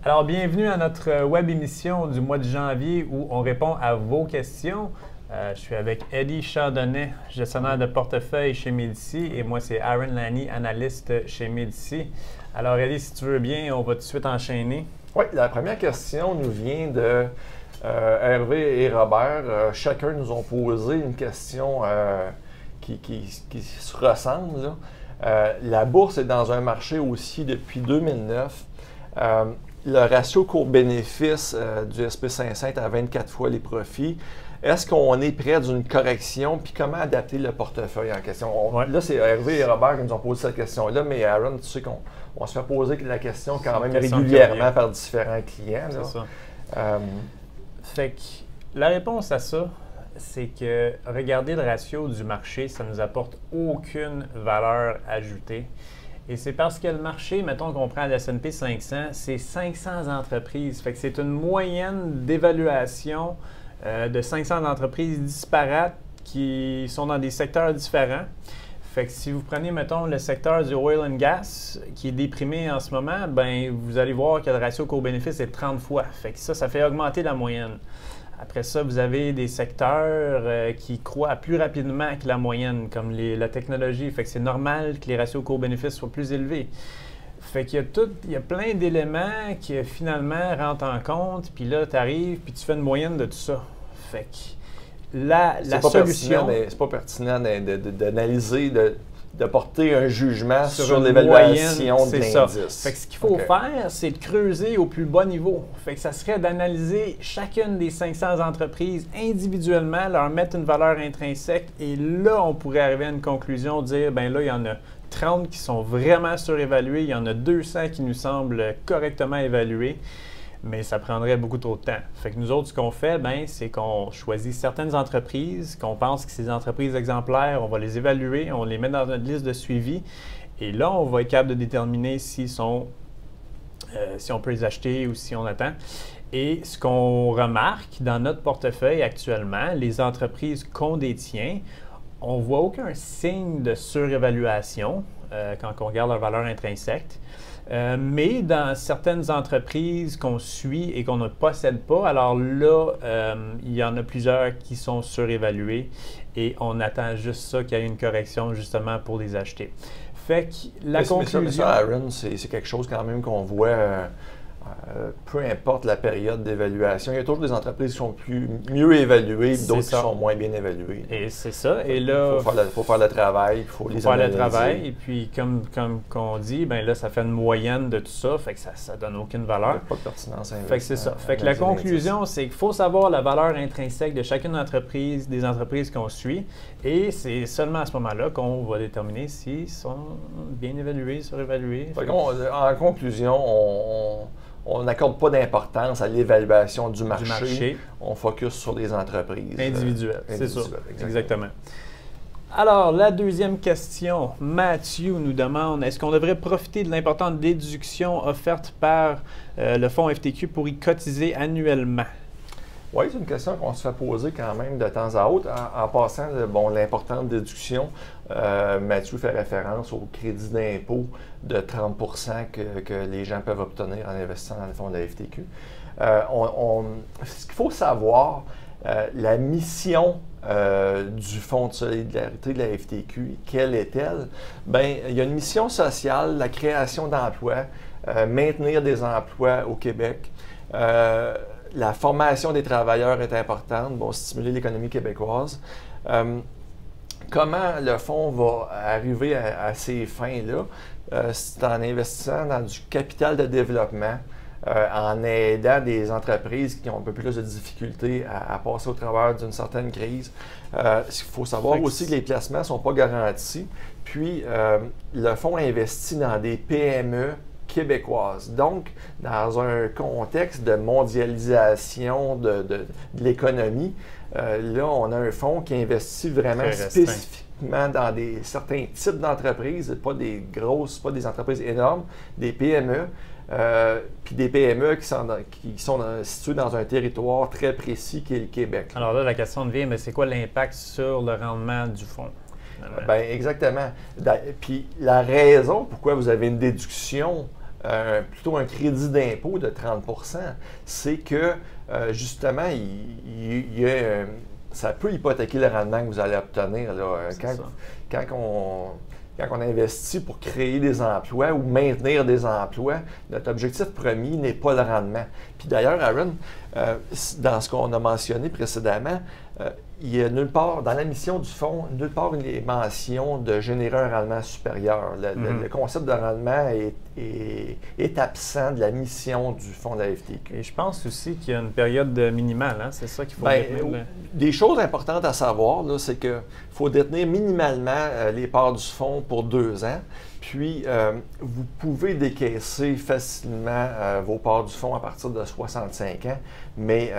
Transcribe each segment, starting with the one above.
Alors, bienvenue à notre web émission du mois de janvier où on répond à vos questions. Je suis avec Eddie Chardonnay, gestionnaire de portefeuille chez Médici, et moi, c'est Aaron Lani, analyste chez Médici. Alors, Eddie, si tu veux bien, on va tout de suite enchaîner. Oui, la première question nous vient de Hervé et Robert. Chacun nous ont posé une question qui se ressemble, là. La bourse est dans un marché aussi depuis 2009. Le ratio court-bénéfice du SP500 est à 24 fois les profits. Est-ce qu'on est près d'une correction? Puis comment adapter le portefeuille en question? Là, c'est Hervé et Robert qui nous ont posé cette question-là, mais Aaron, tu sais qu'on se fait poser la question quand même régulièrement par différents clients. C'est ça. Fait que la réponse à ça, c'est que regarder le ratio du marché, ça ne nous apporte aucune valeur ajoutée. Et c'est parce que le marché, mettons qu'on prend le S&P 500, c'est 500 entreprises. Fait que c'est une moyenne d'évaluation de 500 entreprises disparates qui sont dans des secteurs différents. Fait que si vous prenez, mettons, le secteur du oil and gas, qui est déprimé en ce moment, ben vous allez voir que le ratio court-bénéfice est 30 fois. Fait que ça fait augmenter la moyenne. Après ça, vous avez des secteurs qui croît plus rapidement que la moyenne, comme la technologie. Fait que c'est normal que les ratios court-bénéfice soient plus élevés. Fait qu'il y a plein d'éléments qui finalement rentrent en compte, puis là, tu arrives, puis tu fais une moyenne de tout ça. Fait que la solution... C'est pas pertinent d'analyser, de porter un jugement sur l'évaluation de l'indice. Fait que ce qu'il faut faire, c'est de creuser au plus bas niveau. Fait que ça serait d'analyser chacune des 500 entreprises individuellement, leur mettre une valeur intrinsèque, et là, on pourrait arriver à une conclusion, dire, ben là, il y en a 30 qui sont vraiment surévalués, il y en a 200 qui nous semblent correctement évalués, mais ça prendrait beaucoup trop de temps. Fait que nous autres, ce qu'on fait, ben, c'est qu'on choisit certaines entreprises, qu'on pense que ces entreprises exemplaires, on va les évaluer, on les met dans notre liste de suivi, et là, on va être capable de déterminer si on peut les acheter ou si on attend. Et ce qu'on remarque dans notre portefeuille actuellement, les entreprises qu'on détient, on ne voit aucun signe de surévaluation quand on regarde leur valeur intrinsèque. Mais dans certaines entreprises qu'on suit et qu'on ne possède pas, alors là, il y en a plusieurs qui sont surévaluées et on attend juste ça, qu'il y ait une correction justement pour les acheter. Fait que la conclusion... Mais ça, Aaron, c'est quelque chose quand même qu'on voit... peu importe la période d'évaluation, il y a toujours des entreprises qui sont mieux évaluées, d'autres qui sont moins bien évaluées. Et c'est ça. Et là, il faut faire le travail, il faut les analyser. Faire le travail, et puis comme on dit, ben là, ça fait une moyenne de tout ça, fait que ça ne donne aucune valeur. Il n'y a pas de pertinence. Fait que c'est ça. Fait que la conclusion, c'est qu'il faut savoir la valeur intrinsèque de chacune entreprise, des entreprises qu'on suit, et c'est seulement à ce moment-là qu'on va déterminer s'ils sont bien évalués, surévalués. En conclusion, on n'accorde pas d'importance à l'évaluation du marché. On focus sur les entreprises. Individuelles, c'est ça. Exactement. Alors, la deuxième question. Mathieu nous demande, est-ce qu'on devrait profiter de l'importante déduction offerte par le fonds FTQ pour y cotiser annuellement? Oui, c'est une question qu'on se fait poser quand même de temps à autre. En passant, l'importante déduction, Mathieu fait référence au crédit d'impôt de 30 que les gens peuvent obtenir en investissant dans le fonds de la FTQ. Ce qu'il faut savoir, la mission du Fonds de solidarité de la FTQ, quelle est-elle? Bien, il y a une mission sociale, la création d'emplois, maintenir des emplois au Québec. La formation des travailleurs est importante, stimuler l'économie québécoise. Comment le fonds va arriver à ces fins-là? C'est en investissant dans du capital de développement, en aidant des entreprises qui ont un peu plus de difficultés à passer au travers d'une certaine crise. Il faut savoir aussi que les placements ne sont pas garantis. Puis, le fonds investit dans des PME québécoises. Donc, dans un contexte de mondialisation de l'économie, là, on a un fonds qui investit vraiment spécifiquement dans certains types d'entreprises, pas des grosses, pas des entreprises énormes, des PME, puis des PME qui sont situées dans un territoire très précis qui est le Québec. Alors là, la question devient, mais c'est quoi l'impact sur le rendement du fonds? Bien, exactement. Puis la raison pourquoi vous avez une déduction plutôt un crédit d'impôt de 30 %, c'est que justement, ça peut hypothéquer le rendement que vous allez obtenir. Là, quand on investit pour créer des emplois ou maintenir des emplois, notre objectif premier n'est pas le rendement. Puis d'ailleurs, Aaron, dans ce qu'on a mentionné précédemment, il y a nulle part, dans la mission du fonds, nulle part il est mention de générer un rendement supérieur. Le concept de rendement est absent de la mission du fonds de la FTQ. Et je pense aussi qu'il y a une période minimale, hein? C'est ça qu'il faut détenir. Des choses importantes à savoir, c'est qu'il faut détenir minimalement les parts du fonds pour 2 ans. Puis, vous pouvez décaisser facilement vos parts du fonds à partir de 65 ans, mais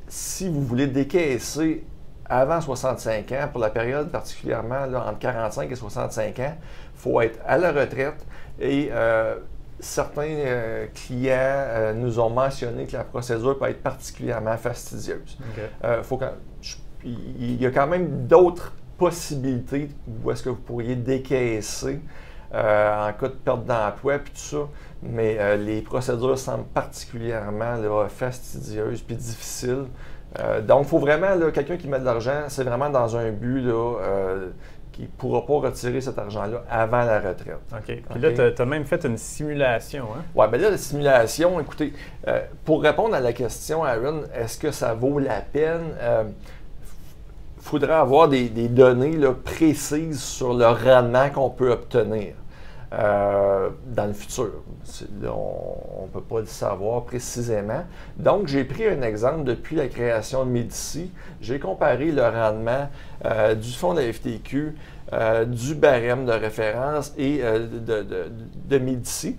si vous voulez décaisser avant 65 ans, pour la période particulièrement là, entre 45 et 65 ans, il faut être à la retraite et certains clients nous ont mentionné que la procédure peut être particulièrement fastidieuse. Il y a quand même d'autres possibilités où est-ce que vous pourriez décaisser en cas de perte d'emploi puis tout ça, mais les procédures semblent particulièrement là, fastidieuses puis difficiles. Donc, il faut vraiment, quelqu'un qui met de l'argent, c'est vraiment dans un but là, qui ne pourra pas retirer cet argent-là avant la retraite. OK. Puis là, tu as même fait une simulation, hein? Oui, bien là, la simulation, écoutez, pour répondre à la question, Aaron, est-ce que ça vaut la peine? Il faudrait avoir des données là, précises sur le rendement qu'on peut obtenir dans le futur. Là, on ne peut pas le savoir précisément. Donc, j'ai pris un exemple depuis la création de Médici. J'ai comparé le rendement du fonds de la FTQ, du barème de référence et de Médici.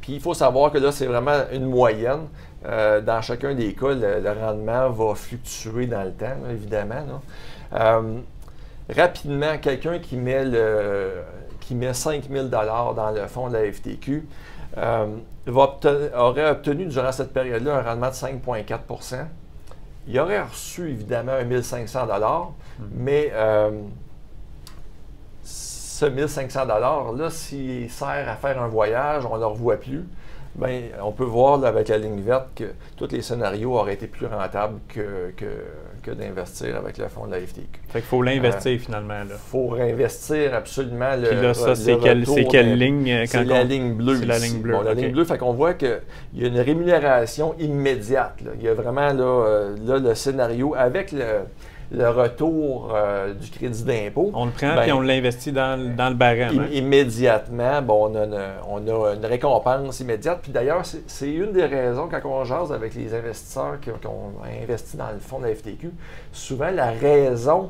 Puis, il faut savoir que là, c'est vraiment une moyenne. Dans chacun des cas, le rendement va fluctuer dans le temps, là, évidemment. Là. Rapidement, quelqu'un qui met 5 000 $ dans le fonds de la FTQ aurait obtenu durant cette période-là un rendement de 5,4 %. Il aurait reçu évidemment 1 500 $, mais ce 1 500 $, là, s'il sert à faire un voyage, on ne le revoit plus. Bien, on peut voir là, avec la ligne verte que tous les scénarios auraient été plus rentables que d'investir avec le fonds de la FTQ. Fait qu'il faut l'investir finalement. Il faut réinvestir absolument le Puis là, ça, c'est quelle ligne? C'est la ligne bleue. C'est la ligne bleue. Bon, la ligne bleue, fait qu'on voit qu'il y a une rémunération immédiate. Là. Il y a vraiment là, le scénario avec le retour du crédit d'impôt. On le prend et on l'investit dans le barème. Immédiatement, bon, on a une récompense immédiate. Puis d'ailleurs, c'est une des raisons, quand on jase avec les investisseurs qui ont investi dans le fonds de la FTQ, souvent la raison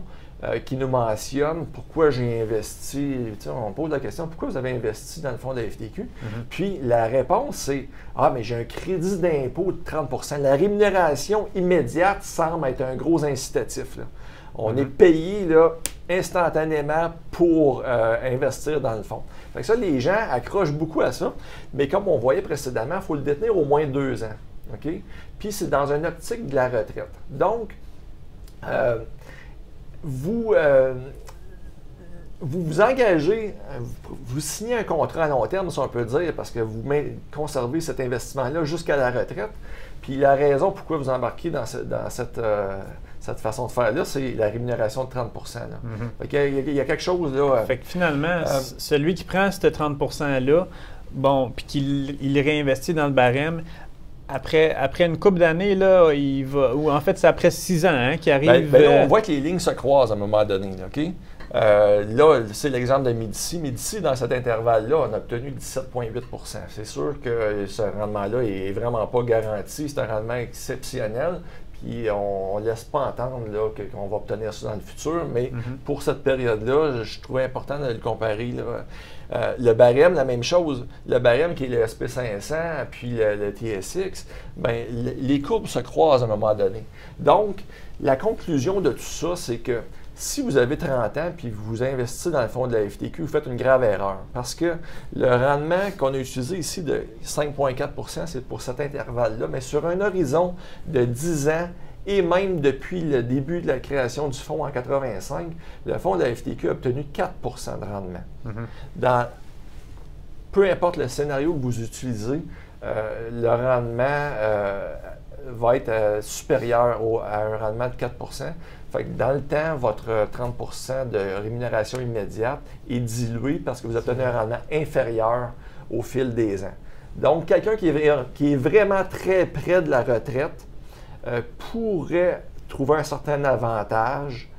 qui nous mentionne pourquoi j'ai investi, on pose la question, pourquoi vous avez investi dans le fonds de la FTQ? Puis la réponse, c'est « Ah, mais j'ai un crédit d'impôt de 30 %. La rémunération immédiate semble être un gros incitatif. Là. On est payé là, instantanément pour investir dans le fonds. » Fait que ça, les gens accrochent beaucoup à ça, mais comme on voyait précédemment, il faut le détenir au moins 2 ans. Okay? Puis c'est dans une optique de la retraite. Donc, vous vous engagez, vous signez un contrat à long terme, si on peut dire, parce que vous conservez cet investissement-là jusqu'à la retraite. Puis la raison pourquoi vous embarquez dans cette façon de faire-là, c'est la rémunération de 30 %. Là. Il y a quelque chose là. Fait que finalement, celui qui prend ce 30 %-là, bon, puis qu'il réinvestit dans le barème, après une couple d'années, là, il va. Ou en fait, c'est après 6 ans hein, qu'il arrive. Là, on voit que les lignes se croisent à un moment donné. OK? Là, c'est l'exemple de Médici. Médici, dans cet intervalle-là, on a obtenu 17,8 %. C'est sûr que ce rendement-là n'est vraiment pas garanti. C'est un rendement exceptionnel. Puis on ne laisse pas entendre qu'on va obtenir ça dans le futur. Mais pour cette période-là, je trouvais important de le comparer. Là. Le barème, la même chose. Le barème qui est le SP500 puis le TSX, bien, les courbes se croisent à un moment donné. Donc, la conclusion de tout ça, c'est que si vous avez 30 ans puis vous investissez dans le fonds de la FTQ, vous faites une grave erreur. Parce que le rendement qu'on a utilisé ici de 5,4 %, c'est pour cet intervalle-là, mais sur un horizon de 10 ans, et même depuis le début de la création du fonds en 1985, le fonds de la FTQ a obtenu 4 % de rendement. peu importe le scénario que vous utilisez, le rendement va être supérieur à un rendement de 4 %. Fait que dans le temps, votre 30 % de rémunération immédiate est dilué parce que vous obtenez un rendement inférieur au fil des ans. Donc, quelqu'un qui est vraiment très près de la retraite pourrait trouver un certain avantage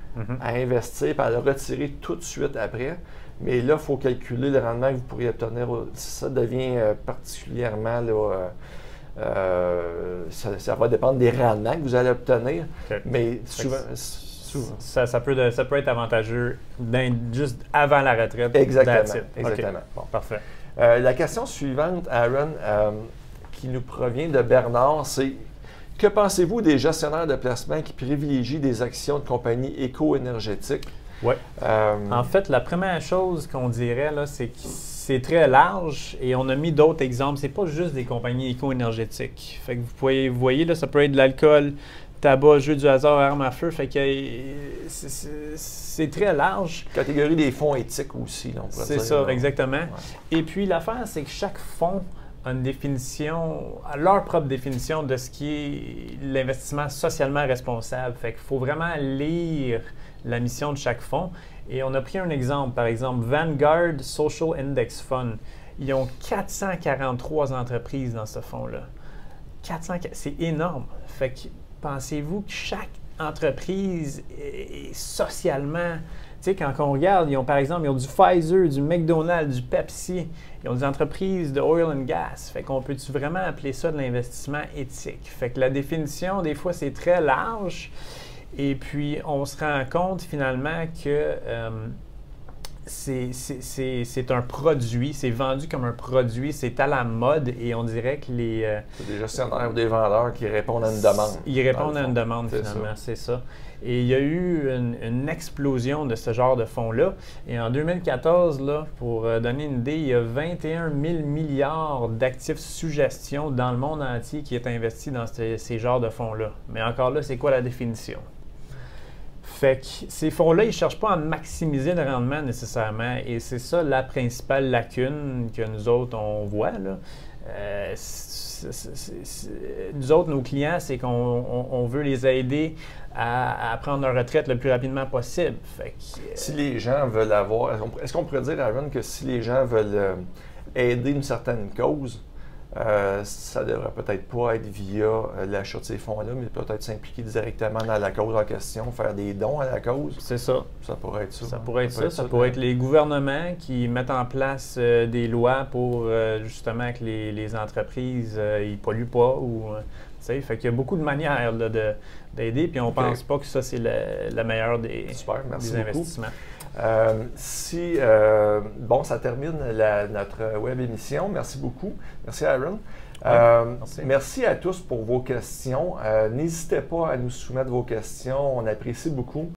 à investir et à le retirer tout de suite après. Mais là, il faut calculer le rendement que vous pourriez obtenir. Ça devient particulièrement... ça va dépendre des rendements que vous allez obtenir. Okay. Mais souvent... Ça peut être avantageux juste avant la retraite. Exactement. Okay. Bon. Parfait. La question suivante, Aaron, qui nous provient de Bernard, c'est: que pensez-vous des gestionnaires de placement qui privilégient des actions de compagnies éco-énergétiques? Oui. En fait, la première chose qu'on dirait, là, c'est que c'est très large et on a mis d'autres exemples. C'est pas juste des compagnies éco-énergétiques. Fait que vous voyez, là, ça peut être de l'alcool, tabac, jeux du hasard, armes à feu. Fait que c'est très large. Catégorie des fonds éthiques aussi, là, on pourrait dire. C'est ça, exactement. Ouais. Et puis l'affaire, c'est que chaque fonds a une définition, a leur propre définition de ce qui est l'investissement socialement responsable. Fait qu'il faut vraiment lire la mission de chaque fonds. Et on a pris un exemple, par exemple, Vanguard Social Index Fund. Ils ont 443 entreprises dans ce fonds-là. C'est énorme. Fait que pensez-vous que chaque entreprise est socialement... Tu sais, quand on regarde, par exemple, ils ont du Pfizer, du McDonald's, du Pepsi. Ils ont des entreprises de oil and gas. Fait qu'on peut-tu vraiment appeler ça de l'investissement éthique? Fait que la définition, des fois, c'est très large. Et puis, on se rend compte finalement que c'est un produit, c'est vendu comme un produit, c'est à la mode et on dirait que c'est des gestionnaires ou des vendeurs qui répondent à une demande. Ils répondent à une demande finalement, c'est ça. Et il y a eu une explosion de ce genre de fonds-là. Et en 2014, là, pour donner une idée, il y a 21 000 milliards d'actifs sous gestion dans le monde entier qui est investi dans ces genres de fonds-là. Mais encore là, c'est quoi la définition? Fait que ces fonds-là, ils ne cherchent pas à maximiser le rendement nécessairement. Et c'est ça la principale lacune que nous autres, on voit, là. Nous autres, nos clients, c'est qu'on veut les aider à prendre leur retraite le plus rapidement possible. Fait que, si les gens veulent avoir... Est-ce qu'on pourrait dire, Aaron, que si les gens veulent aider une certaine cause, ça ne devrait peut-être pas être via l'achat de ces fonds-là, mais peut-être s'impliquer directement dans la cause en question, faire des dons à la cause. C'est ça. Ça pourrait être ça. Ça pourrait être ça. Ça pourrait être les gouvernements qui mettent en place des lois pour justement que les entreprises ne polluent pas. Fait qu'il y a beaucoup de manières d'aider, puis on ne pense pas que ça, c'est la meilleure des investissements. Ça termine notre web émission. Merci beaucoup. Merci, Aaron. Merci à tous pour vos questions. N'hésitez pas à nous soumettre vos questions. On apprécie beaucoup.